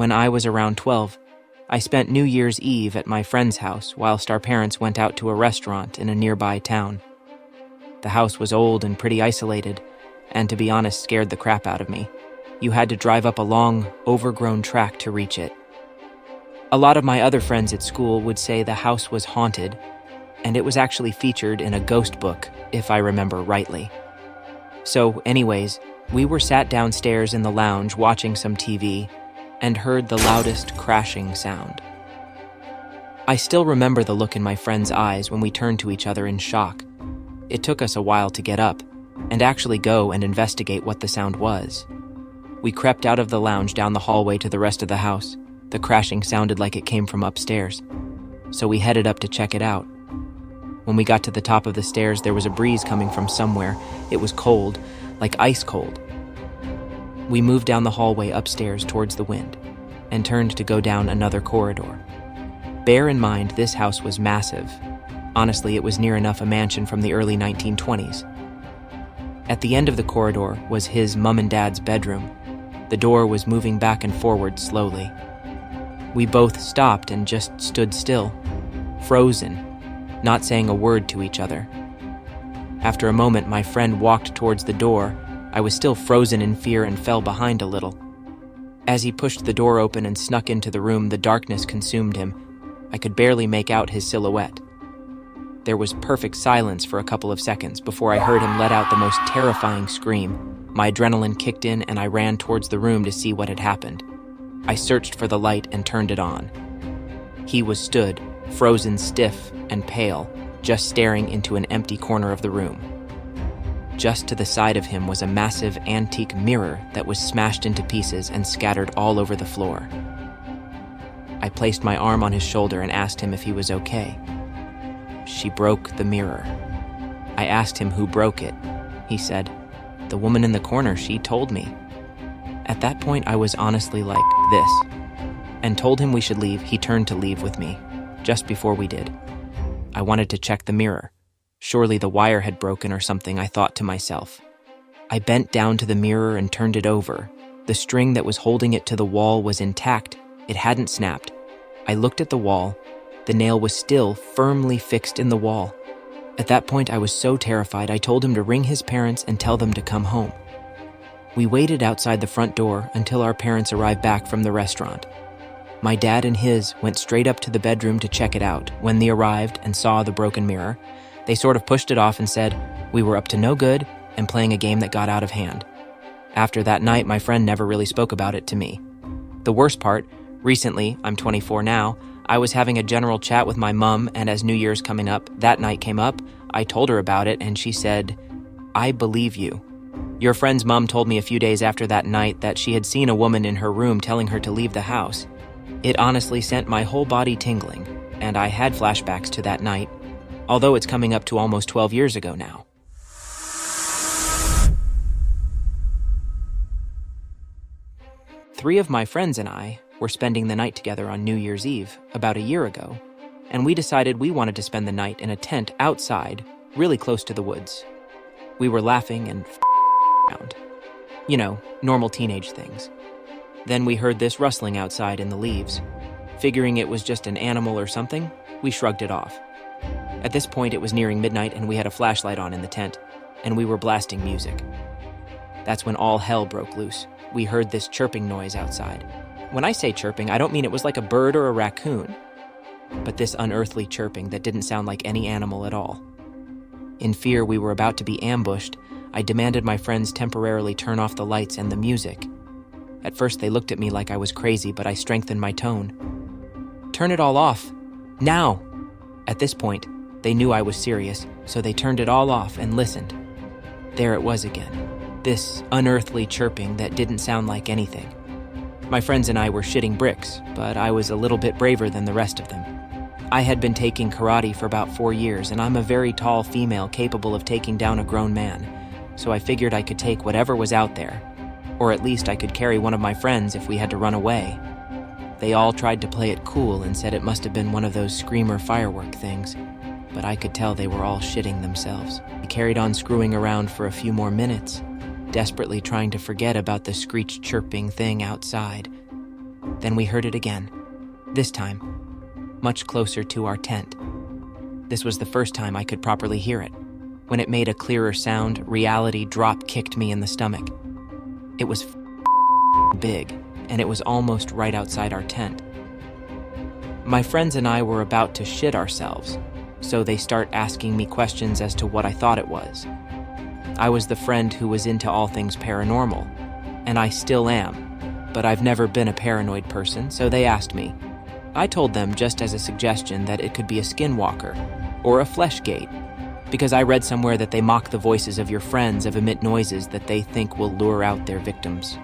when I was around 12, I spent New Year's Eve at my friend's house whilst our parents went out to a restaurant in a nearby town. The house was old and pretty isolated, and to be honest, scared the crap out of me. You had to drive up a long, overgrown track to reach it. A lot of my other friends at school would say the house was haunted, and it was actually featured in a ghost book, if I remember rightly. So, anyways, we were sat downstairs in the lounge watching some TV and heard the loudest crashing sound. I still remember the look in my friend's eyes when we turned to each other in shock. It took us a while to get up and actually go and investigate what the sound was. We crept out of the lounge down the hallway to the rest of the house. The crashing sounded like it came from upstairs, so we headed up to check it out. When we got to the top of the stairs, there was a breeze coming from somewhere. It was cold, like ice cold. We moved down the hallway upstairs towards the wind and turned to go down another corridor. Bear in mind, this house was massive. Honestly, it was near enough a mansion from the early 1920s. At the end of the corridor was his mom and dad's bedroom. The door was moving back and forward slowly. We both stopped and just stood still, frozen, not saying a word to each other. After a moment, my friend walked towards the door. I was still frozen in fear and fell behind a little. As he pushed the door open and snuck into the room, the darkness consumed him. I could barely make out his silhouette. There was perfect silence for a couple of seconds before I heard him let out the most terrifying scream. My adrenaline kicked in and I ran towards the room to see what had happened. I searched for the light and turned it on. He was stood, frozen stiff and pale, just staring into an empty corner of the room. Just to the side of him was a massive antique mirror that was smashed into pieces and scattered all over the floor. I placed my arm on his shoulder and asked him if he was okay. She broke the mirror. I asked him who broke it. He said, "The woman in the corner, she told me." At that point, I was honestly like this, and told him we should leave. He turned to leave with me, just before we did. I wanted to check the mirror. Surely the wire had broken or something, I thought to myself. I bent down to the mirror and turned it over. The string that was holding it to the wall was intact. It hadn't snapped. I looked at the wall. The nail was still firmly fixed in the wall. At that point, I was so terrified, I told him to ring his parents and tell them to come home. We waited outside the front door until our parents arrived back from the restaurant. My dad and his went straight up to the bedroom to check it out. When they arrived and saw the broken mirror, they sort of pushed it off and said we were up to no good and playing a game that got out of hand. After that night, my friend never really spoke about it to me. The worst part, recently, I'm 24 now, I was having a general chat with my mom, and as New Year's coming up, that night came up, I told her about it and she said, "I believe you. Your friend's mom told me a few days after that night that she had seen a woman in her room telling her to leave the house. It honestly sent my whole body tingling, and I had flashbacks to that night, although it's coming up to almost 12 years ago now." Three of my friends and I were spending the night together on New Year's Eve about a year ago, and we decided we wanted to spend the night in a tent outside, really close to the woods. We were laughing and around. You know, normal teenage things. Then we heard this rustling outside in the leaves. Figuring it was just an animal or something, we shrugged it off. At this point, it was nearing midnight and we had a flashlight on in the tent, and we were blasting music. That's when all hell broke loose. We heard this chirping noise outside. When I say chirping, I don't mean it was like a bird or a raccoon, but this unearthly chirping that didn't sound like any animal at all. In fear we were about to be ambushed, I demanded my friends temporarily turn off the lights and the music. At first they looked at me like I was crazy, but I strengthened my tone. "Turn it all off. Now!" At this point, they knew I was serious, so they turned it all off and listened. There it was again. This unearthly chirping that didn't sound like anything. My friends and I were shitting bricks, but I was a little bit braver than the rest of them. I had been taking karate for about 4 years, and I'm a very tall female capable of taking down a grown man, so I figured I could take whatever was out there, or at least I could carry one of my friends if we had to run away. They all tried to play it cool and said it must have been one of those screamer firework things, but I could tell they were all shitting themselves. We carried on screwing around for a few more minutes, desperately trying to forget about the screech chirping thing outside. Then we heard it again, this time much closer to our tent. This was the first time I could properly hear it. When it made a clearer sound, reality drop-kicked me in the stomach. It was big, and it was almost right outside our tent. My friends and I were about to shit ourselves, so they start asking me questions as to what I thought it was. I was the friend who was into all things paranormal, and I still am, but I've never been a paranoid person, so they asked me. I told them just as a suggestion that it could be a skinwalker or a flesh gate, because I read somewhere that they mock the voices of your friends of emit noises that they think will lure out their victims.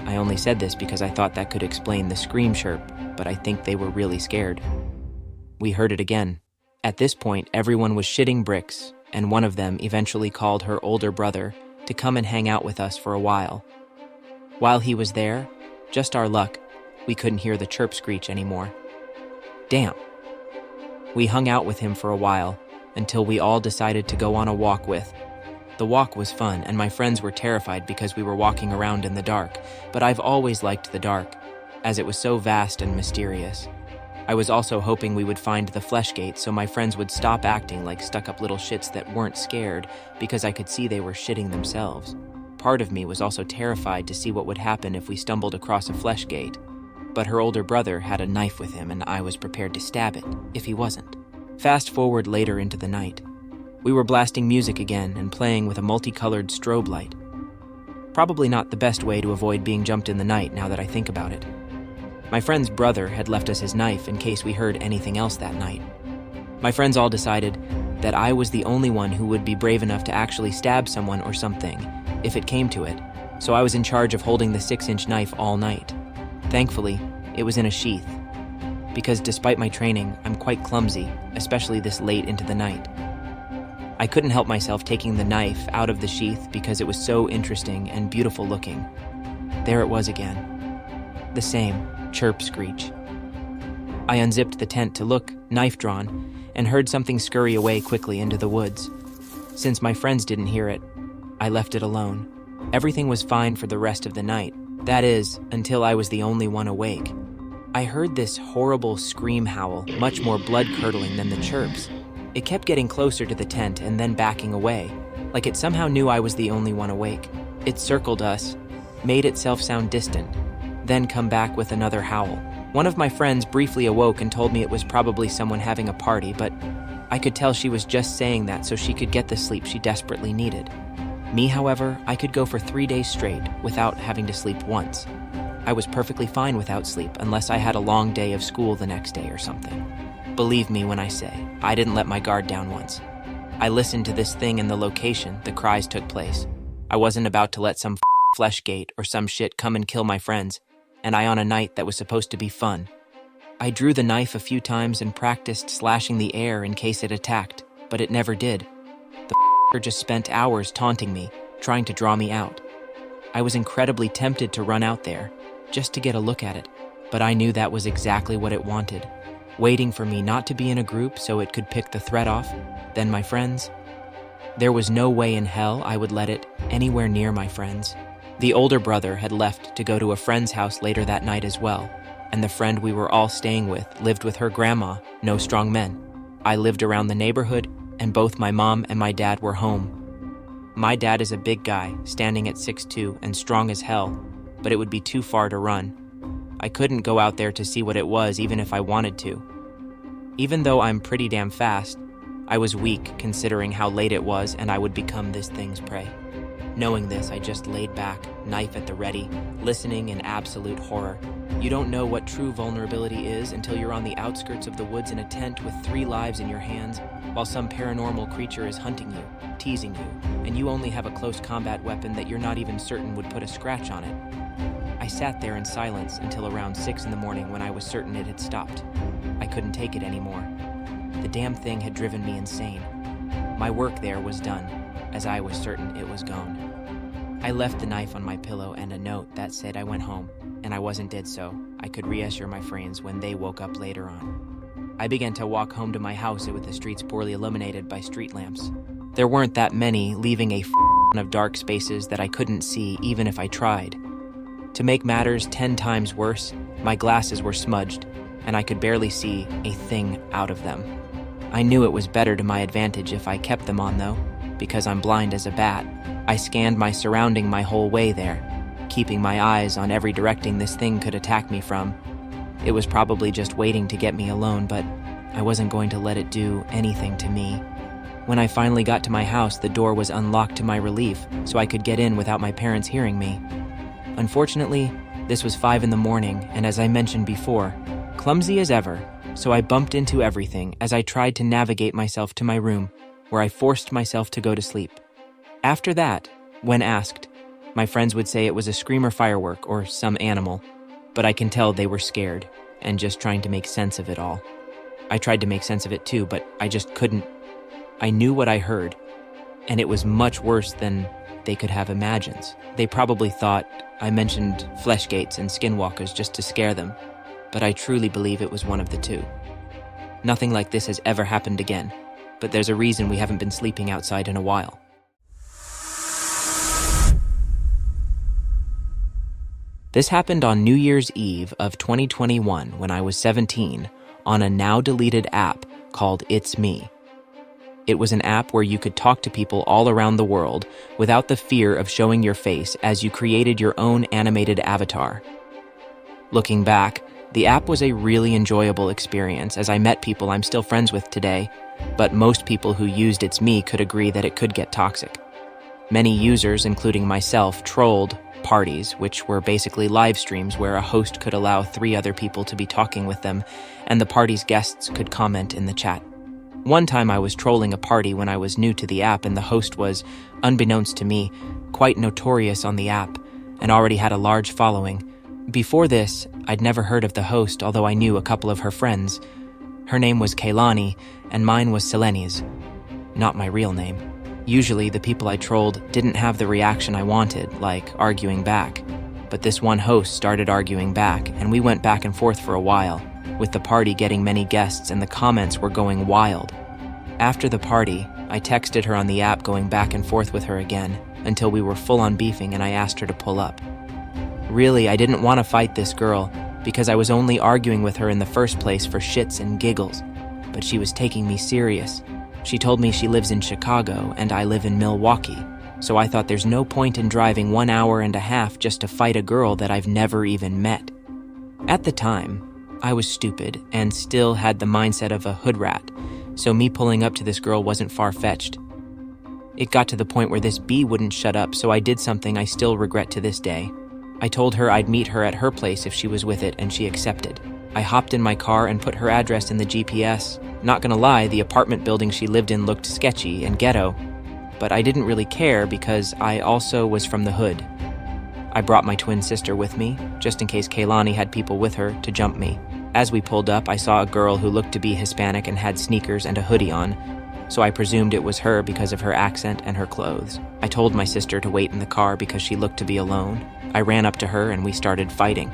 I only said this because I thought that could explain the scream chirp, but I think they were really scared. We heard it again. At this point, everyone was shitting bricks, and one of them eventually called her older brother to come and hang out with us for a while. While he was there, just our luck, we couldn't hear the chirp screech anymore. Damn. We hung out with him for a while, until we all decided to go on a walk with. The walk was fun, and my friends were terrified because we were walking around in the dark, but I've always liked the dark, as it was so vast and mysterious. I was also hoping we would find the flesh gate so my friends would stop acting like stuck-up little shits that weren't scared because I could see they were shitting themselves. Part of me was also terrified to see what would happen if we stumbled across a flesh gate, but her older brother had a knife with him and I was prepared to stab it if he wasn't. Fast forward later into the night. We were blasting music again and playing with a multicolored strobe light. Probably not the best way to avoid being jumped in the night now that I think about it. My friend's brother had left us his knife in case we heard anything else that night. My friends all decided that I was the only one who would be brave enough to actually stab someone or something, if it came to it, so I was in charge of holding the 6-inch knife all night. Thankfully, it was in a sheath, because despite my training, I'm quite clumsy, especially this late into the night. I couldn't help myself taking the knife out of the sheath because it was so interesting and beautiful looking. There it was again. The same chirp screech. I unzipped the tent to look, knife drawn, and heard something scurry away quickly into the woods. Since my friends didn't hear it, I left it alone. Everything was fine for the rest of the night. That is, until I was the only one awake. I heard this horrible scream howl, much more blood-curdling than the chirps. It kept getting closer to the tent and then backing away, like it somehow knew I was the only one awake. It circled us, made itself sound distant, then come back with another howl. One of my friends briefly awoke and told me it was probably someone having a party, but I could tell she was just saying that so she could get the sleep she desperately needed. Me, however, I could go for 3 days straight without having to sleep once. I was perfectly fine without sleep unless I had a long day of school the next day or something. Believe me when I say, I didn't let my guard down once. I listened to this thing in the location the cries took place. I wasn't about to let some flesh gate or some shit come and kill my friends, and I on a night that was supposed to be fun. I drew the knife a few times and practiced slashing the air in case it attacked, but it never did. The just spent hours taunting me, trying to draw me out. I was incredibly tempted to run out there, just to get a look at it, but I knew that was exactly what it wanted, waiting for me not to be in a group so it could pick the threat off, then my friends. There was no way in hell I would let it anywhere near my friends. The older brother had left to go to a friend's house later that night as well, and the friend we were all staying with lived with her grandma, no strong men. I lived around the neighborhood, and both my mom and my dad were home. My dad is a big guy, standing at 6'2" and strong as hell, but it would be too far to run. I couldn't go out there to see what it was even if I wanted to. Even though I'm pretty damn fast, I was weak considering how late it was and I would become this thing's prey. Knowing this, I just laid back, knife at the ready, listening in absolute horror. You don't know what true vulnerability is until you're on the outskirts of the woods in a tent with 3 lives in your hands, while some paranormal creature is hunting you, teasing you, and you only have a close combat weapon that you're not even certain would put a scratch on it. I sat there in silence until around 6 in the morning when I was certain it had stopped. I couldn't take it anymore. The damn thing had driven me insane. My work there was done, as I was certain it was gone. I left the knife on my pillow and a note that said I went home, and I wasn't dead so I could reassure my friends when they woke up later on. I began to walk home to my house with the streets poorly illuminated by street lamps. There weren't that many, leaving a of dark spaces that I couldn't see even if I tried. To make matters 10 times worse, My glasses were smudged, and I could barely see a thing out of them. I knew it was better to my advantage if I kept them on, though, because I'm blind as a bat. I scanned my surrounding my whole way there, keeping my eyes on every direction this thing could attack me from. It was probably just waiting to get me alone, but I wasn't going to let it do anything to me. When I finally got to my house, the door was unlocked to my relief, so I could get in without my parents hearing me. Unfortunately, this was 5 a.m, and as I mentioned before, clumsy as ever, so I bumped into everything as I tried to navigate myself to my room, where I forced myself to go to sleep. After that, when asked, my friends would say it was a screamer firework or some animal, but I can tell they were scared and just trying to make sense of it all. I tried to make sense of it too, but I just couldn't. I knew what I heard, and it was much worse than they could have imagined. They probably thought I mentioned fleshgates and skinwalkers just to scare them, but I truly believe it was one of the two. Nothing like this has ever happened again, but there's a reason we haven't been sleeping outside in a while. This happened on New Year's Eve of 2021 when I was 17 on a now-deleted app called It's Me. It was an app where you could talk to people all around the world without the fear of showing your face as you created your own animated avatar. Looking back, the app was a really enjoyable experience as I met people I'm still friends with today, but most people who used It's Me could agree that it could get toxic. Many users, including myself, trolled parties, which were basically live streams where a host could allow 3 other people to be talking with them, and the party's guests could comment in the chat. One time I was trolling a party when I was new to the app, and the host was, unbeknownst to me, quite notorious on the app and already had a large following. Before this, I'd never heard of the host, although I knew a couple of her friends. Her name was Kaylani, and mine was Seleni's. Not my real name. Usually, the people I trolled didn't have the reaction I wanted, like arguing back. But this one host started arguing back, and we went back and forth for a while, with the party getting many guests and the comments were going wild. After the party, I texted her on the app going back and forth with her again, until we were full on beefing and I asked her to pull up. Really, I didn't want to fight this girl, because I was only arguing with her in the first place for shits and giggles, but she was taking me serious. She told me she lives in Chicago and I live in Milwaukee, so I thought there's no point in driving 1.5 hours just to fight a girl that I've never even met. At the time, I was stupid and still had the mindset of a hood rat, so me pulling up to this girl wasn't far-fetched. It got to the point where this bee wouldn't shut up, so I did something I still regret to this day. I told her I'd meet her at her place if she was with it, and she accepted. I hopped in my car and put her address in the GPS. Not gonna lie, the apartment building she lived in looked sketchy and ghetto, but I didn't really care because I also was from the hood. I brought my twin sister with me, just in case Kaylani had people with her to jump me. As we pulled up, I saw a girl who looked to be Hispanic and had sneakers and a hoodie on, so I presumed it was her because of her accent and her clothes. I told my sister to wait in the car because she looked to be alone. I ran up to her and we started fighting.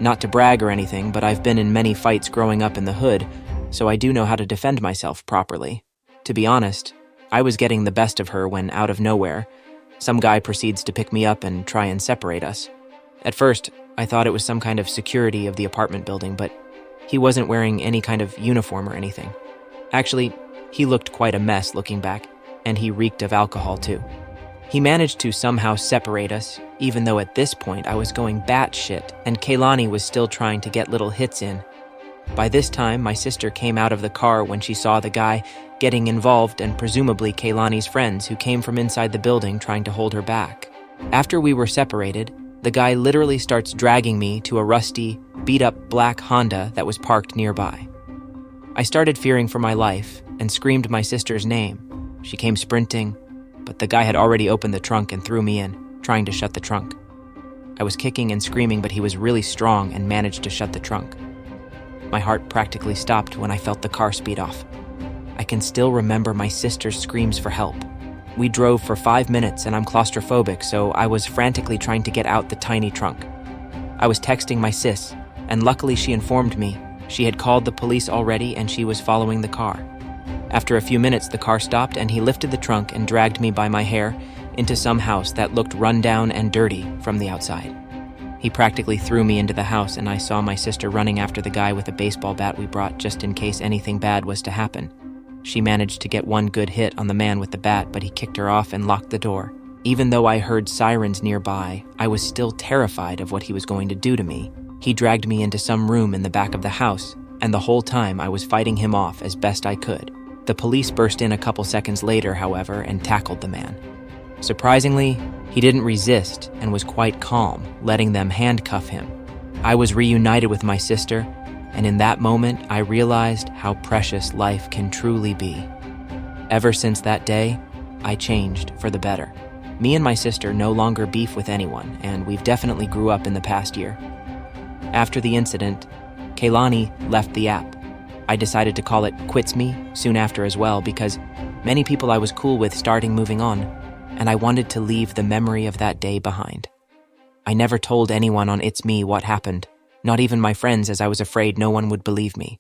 Not to brag or anything, but I've been in many fights growing up in the hood, so I do know how to defend myself properly. To be honest, I was getting the best of her when, out of nowhere, some guy proceeds to pick me up and try and separate us. At first, I thought it was some kind of security of the apartment building, but he wasn't wearing any kind of uniform or anything. Actually, he looked quite a mess looking back, and he reeked of alcohol too. He managed to somehow separate us, even though at this point I was going batshit, and Kaylani was still trying to get little hits in. By this time, my sister came out of the car when she saw the guy getting involved and presumably Kaylani's friends who came from inside the building trying to hold her back. After we were separated, the guy literally starts dragging me to a rusty, beat-up black Honda that was parked nearby. I started fearing for my life and screamed my sister's name. She came sprinting, but the guy had already opened the trunk and threw me in, trying to shut the trunk. I was kicking and screaming, but he was really strong and managed to shut the trunk. My heart practically stopped when I felt the car speed off. I can still remember my sister's screams for help. We drove for 5 minutes and I'm claustrophobic, so I was frantically trying to get out the tiny trunk. I was texting my sis, and luckily she informed me. She had called the police already and she was following the car. After a few minutes, the car stopped and he lifted the trunk and dragged me by my hair into some house that looked run down and dirty from the outside. He practically threw me into the house, and I saw my sister running after the guy with a baseball bat we brought just in case anything bad was to happen. She managed to get one good hit on the man with the bat, but he kicked her off and locked the door. Even though I heard sirens nearby, I was still terrified of what he was going to do to me. He dragged me into some room in the back of the house, and the whole time I was fighting him off as best I could. The police burst in a couple seconds later, however, and tackled the man. Surprisingly, he didn't resist and was quite calm, letting them handcuff him. I was reunited with my sister, and in that moment, I realized how precious life can truly be. Ever since that day, I changed for the better. Me and my sister no longer beef with anyone, and we've definitely grew up in the past year. After the incident, Kaylani left the app. I decided to call it Quits Me soon after as well, because many people I was cool with starting moving on, and I wanted to leave the memory of that day behind. I never told anyone on It's Me what happened, not even my friends, as I was afraid no one would believe me.